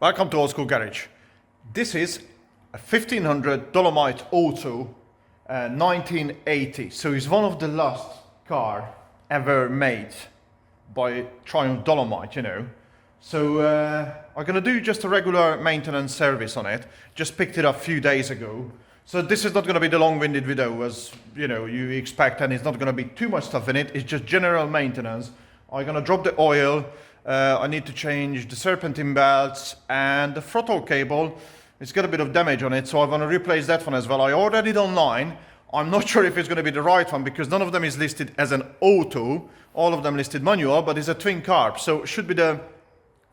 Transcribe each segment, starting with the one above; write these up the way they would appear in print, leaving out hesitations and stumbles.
Welcome to Old School Garage. This is a 1500 Dolomite Auto 1980. So it's one of the last car ever made by Triumph Dolomite, you know. So I'm gonna do just a regular maintenance service on it. Just picked it up a few days ago. So this is not gonna be the long-winded video as you know you expect, and it's not gonna be too much stuff in it. It's just general maintenance. I'm gonna drop the oil. I need to change the serpentine belts and the throttle cable. It's got a bit of damage on it, so I want to replace that one as well. I ordered it online. I'm not sure if it's going to be the right one because none of them is listed as an auto. All of them listed manual, but it's a twin carb, so it should be the,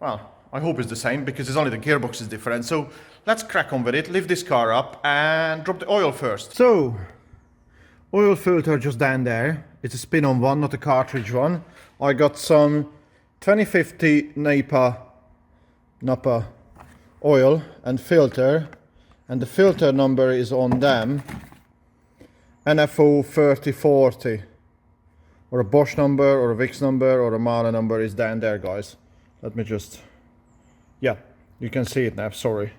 well, I hope it's the same because it's only the gearbox is different. So let's crack on with it, lift this car up and drop the oil first. So, oil filter just down there. It's a spin-on one, not a cartridge one. I got some 2050 Napa oil and filter, and the filter number is on them, NFO 3040, or a Bosch number or a Vix number or a Mala number is down there, guys. Let me just, yeah, you can see it now, sorry,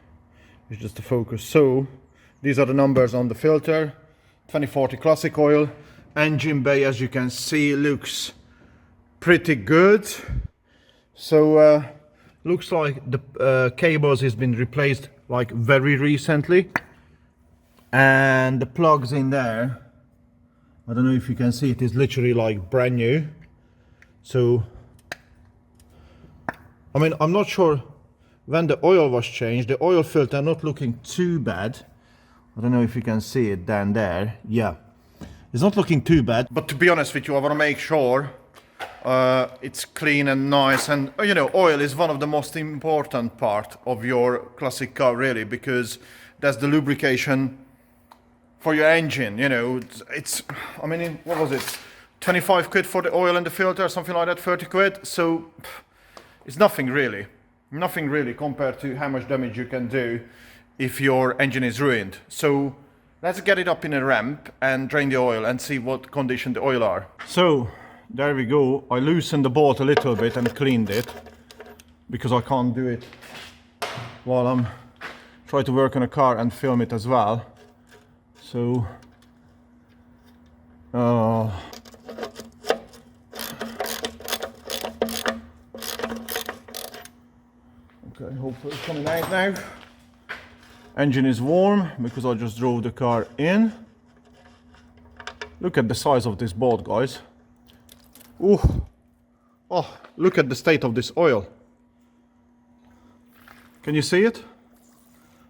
it's just the focus. So these are the numbers on the filter. 2040 classic oil. Engine bay, as you can see, looks pretty good. So looks like the cables has been replaced like very recently, and the plugs in there, I don't know if you can see, it is literally like brand new. So I mean, I'm not sure when the oil was changed. The oil filter not looking too bad. I don't know if you can see it down there. Yeah, it's not looking too bad, but to be honest with you, I want to make sure it's clean and nice, and you know, oil is one of the most important part of your classic car, really, because that's the lubrication for your engine. You know, it's I mean, what was it, 25 quid for the oil and the filter, something like that, 30 quid. So it's nothing really compared to how much damage you can do if your engine is ruined. So let's get it up in a ramp and drain the oil and see what condition the oil are. So there we go. I loosened the bolt a little bit and cleaned it because I can't do it while I'm trying to work on a car and film it as well. So okay, hopefully it's coming out now. Engine is warm because I just drove the car in. Look at the size of this bolt, guys. Ooh. Oh, look at the state of this oil. Can you see it?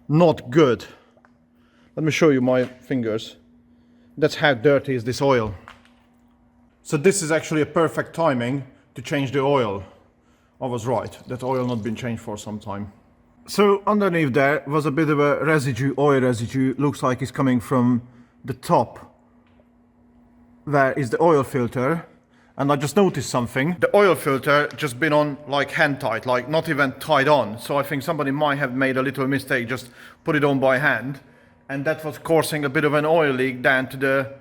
Not good. Let me show you my fingers. That's how dirty is this oil. So this is actually a perfect timing to change the oil. I was right, that oil not been changed for some time. So underneath there was a bit of a residue, oil residue. Looks like it's coming from the top. There is the oil filter. And I just noticed something. The oil filter just been on like hand tight, like not even tied on. So I think somebody might have made a little mistake, just put it on by hand. And that was causing a bit of an oil leak down to the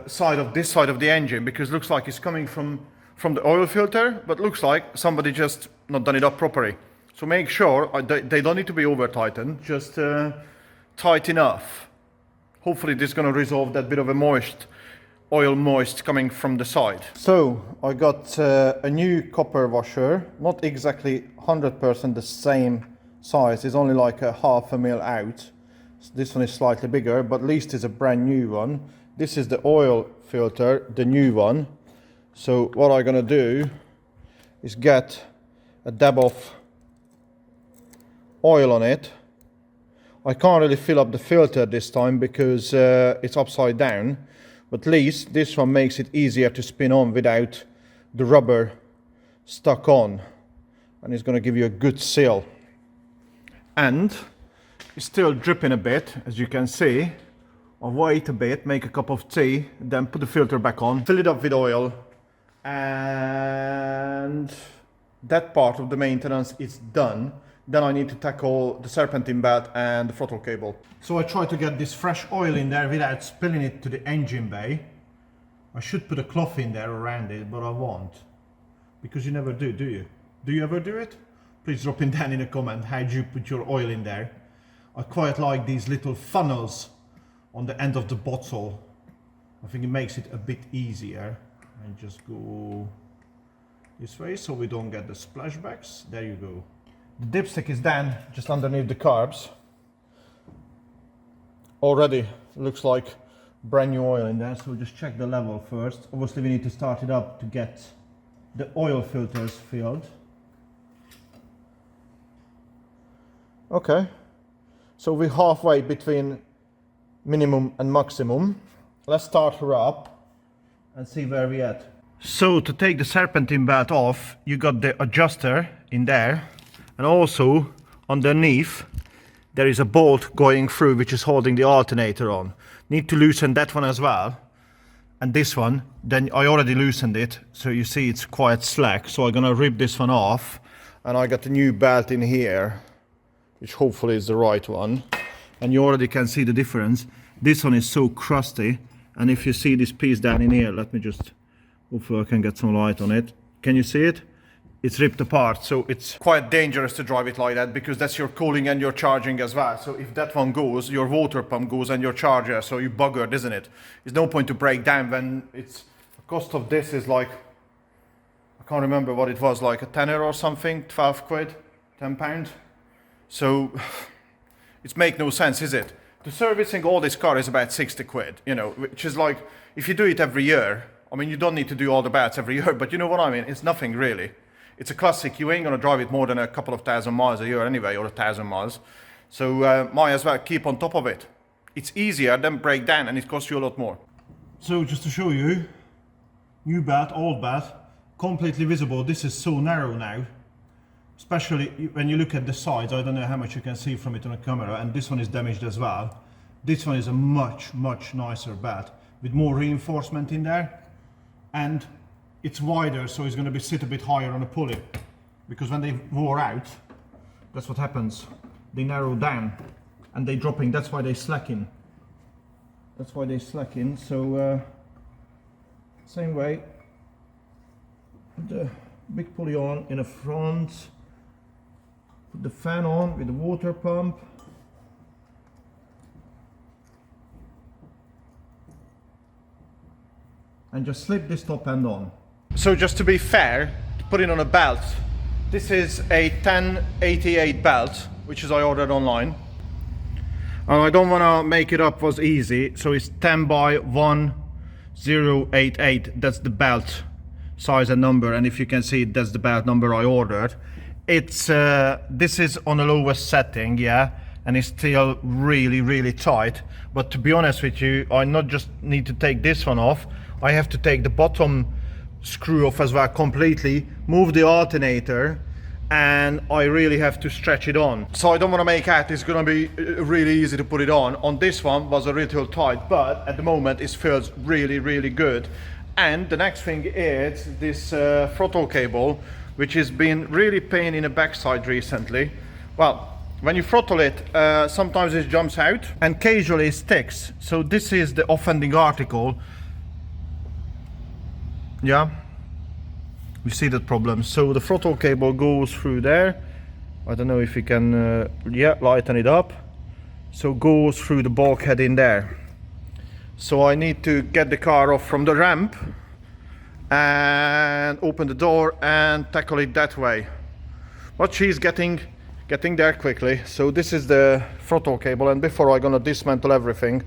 side of this side of the engine, because looks like it's coming from the oil filter, but looks like somebody just not done it up properly. So make sure, they don't need to be over tightened, just tight enough. Hopefully this is gonna resolve that bit of a oil moist coming from the side. So I got a new copper washer, not exactly 100% the same size, it's only like a half a mil out. So this one is slightly bigger, but at least it's a brand new one. This is the oil filter, the new one. So what I'm gonna do is get a dab of oil on it. I can't really fill up the filter this time because it's upside down. But at least this one makes it easier to spin on without the rubber stuck on. And it's going to give you a good seal. And it's still dripping a bit, as you can see. I'll wait a bit, make a cup of tea, then put the filter back on, fill it up with oil. And that part of the maintenance is done. Then I need to tackle the serpentine belt and the throttle cable. So I try to get this fresh oil in there without spilling it to the engine bay. I should put a cloth in there around it, but I won't. Because you never do you? Do you ever do it? please drop in down in a comment how do you put your oil in there. I quite like these little funnels on the end of the bottle. I think it makes it a bit easier. And just go this way so we don't get the splashbacks. There you go. The dipstick is then just underneath the carbs. Already looks like brand new oil in there, so just check the level first. Obviously we need to start it up to get the oil filters filled. Okay, so we're halfway between minimum and maximum. Let's start her up and see where we're at. So to take the serpentine belt off, you got the adjuster in there, and also underneath there is a bolt going through which is holding the alternator on. Need to loosen that one as well. And this one, then I already loosened it, so you see it's quite slack. So I'm gonna rip this one off, and I got a new belt in here, which hopefully is the right one. And you already can see the difference. This one is so crusty, and if you see this piece down in here, let me just, hopefully I can get some light on it. Can you see it? It's ripped apart, so it's quite dangerous to drive it like that, because that's your cooling and your charging as well. So if that one goes, your water pump goes and your charger, so you buggered, isn't it? There's no point to break down when it's, the cost of this is like, I can't remember what it was, like a tenner or something, 12 quid, 10 pounds. So it's make no sense, is it? The servicing all this car is about 60 quid, you know, which is like, if you do it every year, I mean, you don't need to do all the belts every year, but you know what I mean? It's nothing really. It's a classic. You ain't gonna drive it more than a couple of thousand miles a year anyway, or 1,000 miles. So might as well keep on top of it. It's easier than break down, and it costs you a lot more. So just to show you, new belt, old belt, completely visible. This is so narrow now, especially when you look at the sides. I don't know how much you can see from it on the camera, and this one is damaged as well. This one is a much nicer belt with more reinforcement in there, and it's wider, so it's going to sit a bit higher on a pulley, because when they wore out, that's what happens. They narrow down and they dropping. That's why they slacken. That's why they slacken. So same way, put the big pulley on in the front, put the fan on with the water pump. And just slip this top end on. So just to be fair, to put it on a belt, this is a 1088 belt, which is I ordered online. And I don't want to make it up was easy, so it's 10 by 1088. That's the belt size and number, and if you can see, that's the belt number I ordered. It's this is on the lowest setting, yeah, and it's still really tight. But to be honest with you, I not just need to take this one off, I have to take the bottom screw off as well completely, move the alternator, and I really have to stretch it on. So I don't want to make out it's gonna be really easy to put it on. On this one was a little tight, but at the moment it feels really good. And the next thing is this throttle cable, which has been really pain in the backside recently. Well, when you throttle it, sometimes it jumps out and occasionally it sticks. So this is the offending article. Yeah, we see that problem. So the throttle cable goes through there. I don't know if you can, yeah, lighten it up. So goes through the bulkhead in there. So I need to get the car off from the ramp and open the door and tackle it that way. But she's getting there quickly. So this is the throttle cable, and before I'm gonna dismantle everything,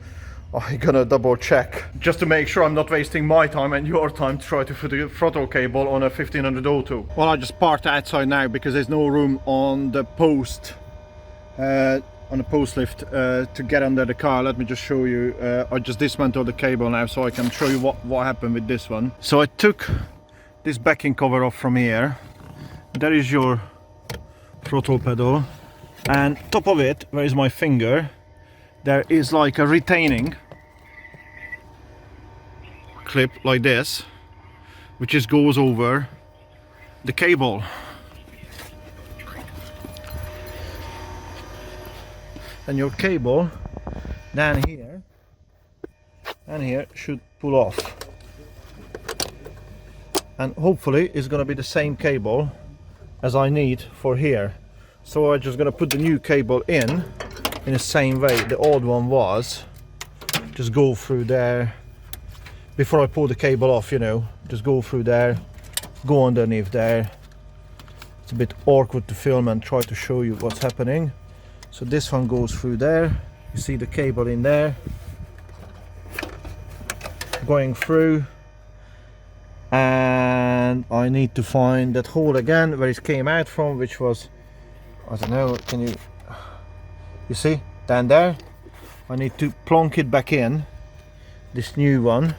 I'm gonna double check just to make sure I'm not wasting my time and your time to try to put the throttle cable on a 1500 auto. Well, I just parked outside now because there's no room on the post lift to get under the car. Let me just show you. I just dismantled the cable now, so I can show you what happened with this one. So I took this backing cover off from here. There is your throttle pedal, and top of it, where is my finger, there is like a retaining clip like this, which just goes over the cable. And your cable down here and here should pull off. And hopefully it's gonna be the same cable as I need for here. So I'm just gonna put the new cable in the same way the old one was. Just go through there before I pull the cable off, you know. Just go through there, go underneath there. It's a bit awkward to film and try to show you what's happening. So this one goes through there. You see the cable in there going through, and I need to find that hole again where it came out from, which was, I don't know, can you see down there? I need to plonk it back in, this new one.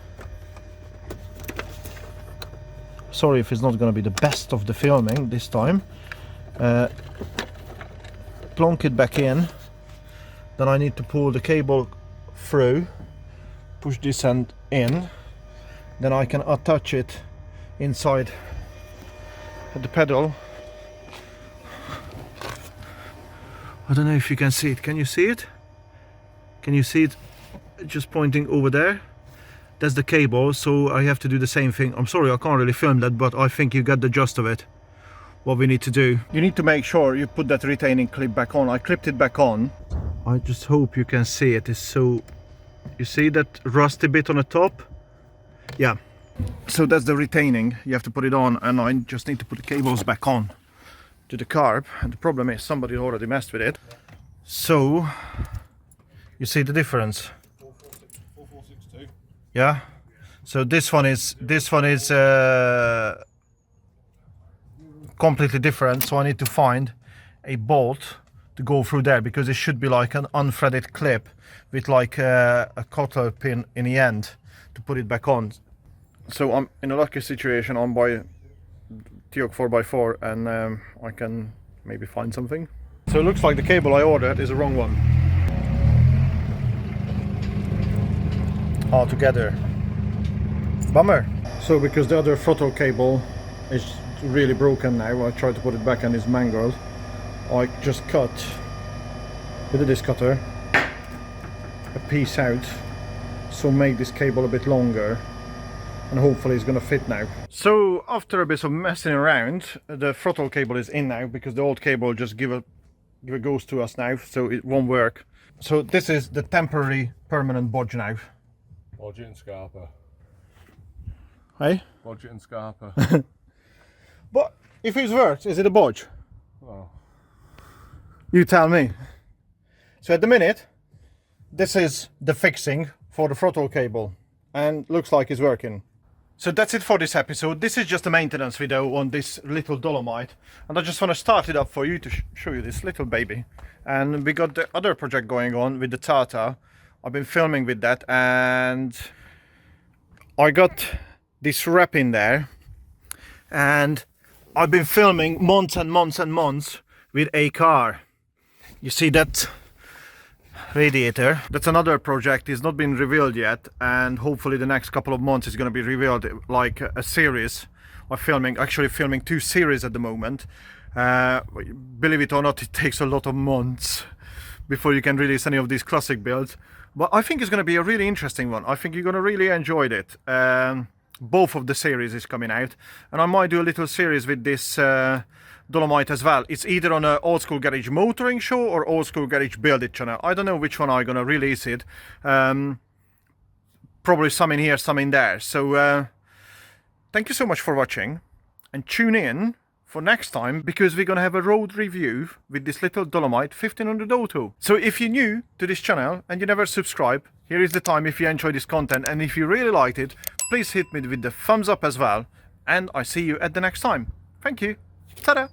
Sorry if it's not going to be the best of the filming this time. Plonk it back in, then I need to pull the cable through, push this end in, then I can attach it inside the pedal. I don't know if you can see it. Can you see it? Can you see it just pointing over there? That's the cable, so I have to do the same thing. I'm sorry I can't really film that, but I think you got the gist of it. What we need to do. You need to make sure you put that retaining clip back on. I clipped it back on. I just hope you can see it. It's so... You see that rusty bit on the top? Yeah. So that's the retaining. You have to put it on, and I just need to put the cables back on to the carb. And the problem is somebody already messed with it. So you see the difference. 4462. Yeah. So this one is completely different. So I need to find a bolt to go through there, because it should be like an unthreaded clip with like a cotter pin in the end to put it back on. So I'm in a lucky situation. I'm by T-Oak 4x4 and I can maybe find something. So it looks like the cable I ordered is the wrong one altogether. Bummer. So because the other throttle cable is really broken now, I tried to put it back and it's mangled. I just cut with a disc cutter a piece out, so make this cable a bit longer, and hopefully it's gonna fit now. So after a bit of messing around, the throttle cable is in now, because the old cable just give a ghost to us now, so it won't work. So this is the temporary permanent bodge now. Bodge it and Scarpa. Hey? Bodge it and Scarpa. But if it works, is it a bodge? Oh. You tell me. So at the minute, this is the fixing for the throttle cable, and looks like it's working. So that's it for this episode. This is just a maintenance video on this little Dolomite, and I just want to start it up for you to show you this little baby. And we got the other project going on with the Tata. I've been filming with that, and I got this wrap in there, and I've been filming months and months and months with a car. You see that radiator? That's another project. It's not been revealed yet, and hopefully the next couple of months is going to be revealed, like a series of filming. Actually filming 2 series at the moment. Believe it or not, it takes a lot of months before you can release any of these classic builds, but I think it's going to be a really interesting one. I think you're going to really enjoy it. Both of the series is coming out, and I might do a little series with this Dolomite as well. It's either on an Old School Garage Motoring show or Old School Garage Build It channel. I don't know which one I'm gonna release it. Probably some in here, some in there. So thank you so much for watching, and tune in for next time, because we're gonna have a road review with this little Dolomite 1500 Auto. So if you're new to this channel and you never subscribe, here is the time. If you enjoy this content and if you really liked it, please hit me with the thumbs up as well, and I see you at the next time. Thank you. Ta-da!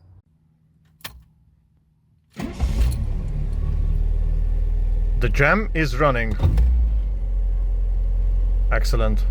The jam is running. Excellent.